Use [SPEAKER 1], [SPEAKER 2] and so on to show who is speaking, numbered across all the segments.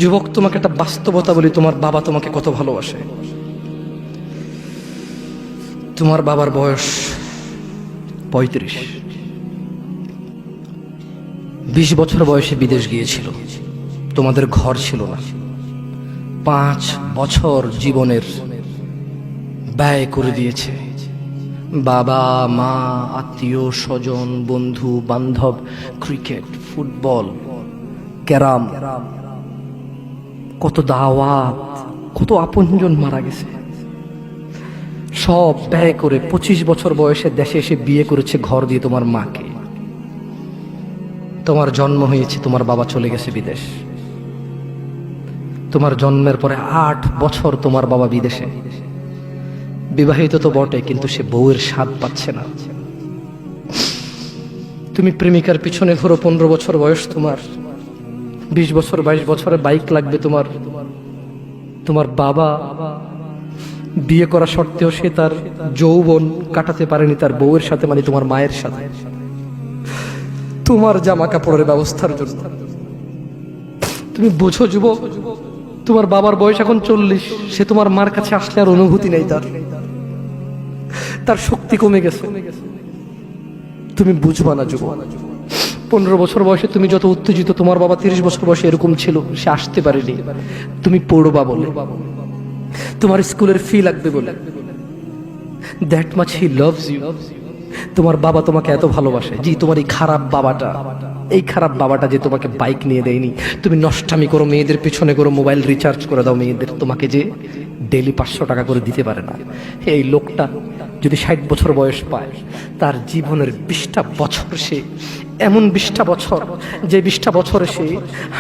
[SPEAKER 1] যুবক, তোমাকে একটা বাস্তবতা বলি, তোমার বাবা তোমাকে কত ভালোবাসে। তোমার বাবার বয়স 35। 20 বছর বয়সে বিদেশ গিয়েছিল, তোমাদের ঘর ছিল না। 5 বছর জীবনের ব্যয় করে দিয়েছে। বাবা মা, আত্মীয় স্বজন, বন্ধু বান্ধব, ক্রিকেট, ফুটবল, ক্যারাম, কত দাওয়াত, কত আপনজন মারা গেছে। সব ব্যয় করে 25 বছর বয়সে দেশে এসে বিয়ে করেছে ঘর দিয়ে তোমার মাকে। তোমার জন্ম হয়েছে, তোমার বাবা চলে গেছে বিদেশ। তোমার জন্মের পরে 8 বছর তোমার বাবা বিদেশে। বিবাহিত তো বটে, কিন্তু সে বউয়ের স্বাদ পাচ্ছে না। তুমি প্রেমিকার পিছনে ঘোরো, 15 বছর বয়স তোমার। 20 বছর 22 বছরে বাইক লাগবে তোমার। তোমার বাবা বিয়ে করা সত্ত্বেও সে তার যৌবন কাটাতে পারেনি তার বউয়ের সাথে, মানে তোমার মায়ের সাথে, তোমার জামা কাপড়ের ব্যবস্থার জন্য। তুমি বোঝো যুবক, তোমার বাবার বয়স এখন 40, সে তোমার মার কাছে আসলে আর অনুভূতি নেই, তার শক্তি কমে গেছে। তুমি বুঝবা না যুবক। 15 বছর বয়সে তুমি যত উত্তেজিত, তোমার বাবা 30 বছর বয়সে এরকম ছিল, সে আসতে পারেনি। তুমি পড়বা বলে, তোমার স্কুলের ফি লাগবে বলে, that much he loves you. তোমার বাবা তোমাকে এত ভালোবাসে। জি, তোমার এই খারাপ বাবাটা যে তোমাকে বাইক নিয়ে দেয়নি, তুমি নষ্টামি করো, মেয়েদের পিছনে করো, মোবাইল রিচার্জ করে দাও মেয়েদের, তোমাকে যে ডেইলি 500 টাকা করে দিতে পারে না। এই লোকটা যদি 60 বছর বয়স পায়, তার জীবনের 20টা বছর সে এমন 20টা বছর, যে 20টা বছরে সে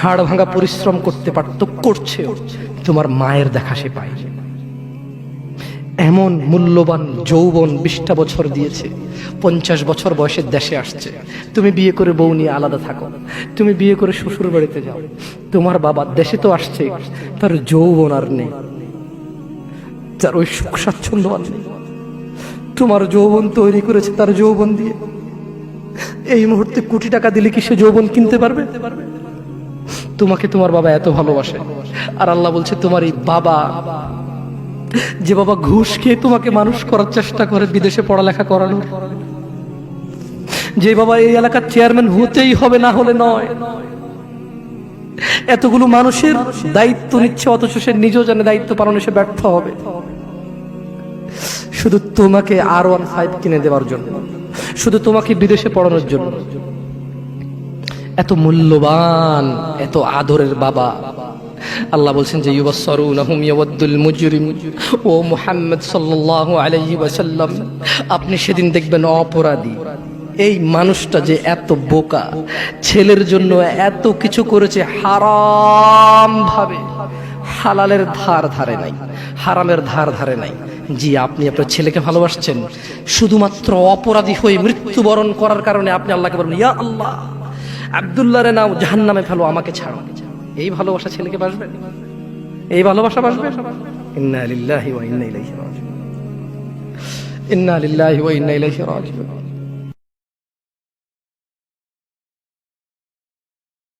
[SPEAKER 1] হাড় ভাঙা পরিশ্রম করতে পারত, করছে, তোমার মায়ের দেখা সে পায়। এমন মূল্যবান যৌবন 20টা বছর দিয়েছে। 50 বছর বয়সের দেশে আসছে। তুমি বিয়ে করে বউ নিয়ে আলাদা থাকো, তুমি বিয়ে করে শ্বশুর বাড়িতে যাও। তোমার বাবা দেশে তো আসছে, তার যৌবন আর নেই, তার ওই সুখ স্বাচ্ছন্দ্য আর নেই। তোমার যৌবন তৈরি করেছে তার যৌবন দিয়ে। এই মুহূর্তে কোটি টাকা দিলে কি সে যৌবন কিনতে পারবে? তোমাকে তোমার বাবা এত ভালোবাসে। আর আল্লাহ বলছে, তোমার এই বাবা, যে বাবা ঘুষ খেয়ে তোমাকে মানুষ করার চেষ্টা করে বিদেশে পড়ালেখা করানো, যে বাবা এই এলাকার চেয়ারম্যান হতেই হবে, না হলে নয়, এতগুলো মানুষের দায়িত্ব নিচ্ছে, অথচ সে নিজেও জানে দায়িত্ব পালনে সে ব্যর্থ হবে, শুধু তোমাকে R15 কিনে দেওয়ার জন্য, শুধু তোমাকে বিদেশে পড়ানোর জন্য। এত মূল্যবান, এত আদরের বাবা। আল্লাহ বলছেন যে ইউবাসসারুনাহুম ইয়াওয়াদ্দুল মুজরিম, ও মুহাম্মদ সাল্লাল্লাহু আলাইহি ওয়াসাল্লাম, আপনি সেদিন দেখবেন অপরাধী এই মানুষটা যে এত বোকা, ছেলের জন্য এত কিছু করেছে হারাম ভাবে, হালালের ধার ধারে নাই, হারামের ধার ধারে নাই। জি, আপনি আপনার ছেলেকে ভালোবাসছেন, শুধুমাত্র অপরাধী হয়ে মৃত্যুবরণ করার কারণে আপনি আল্লাহকে বলেন, ইয়া আল্লাহ, আব্দুল্লাহ রে নাও জাহান্নামে ফেলো, আমাকে ছাড়ো। এই ভালোবাসা ছেলেকে বাসবে? এই ভালোবাসা বাসবে? ইন্না লিল্লাহি ওয়া ইন্না ইলাইহি রাজিউন। ইন্না লিল্লাহি ওয়া ইন্না ইলাইহি রাজিউন।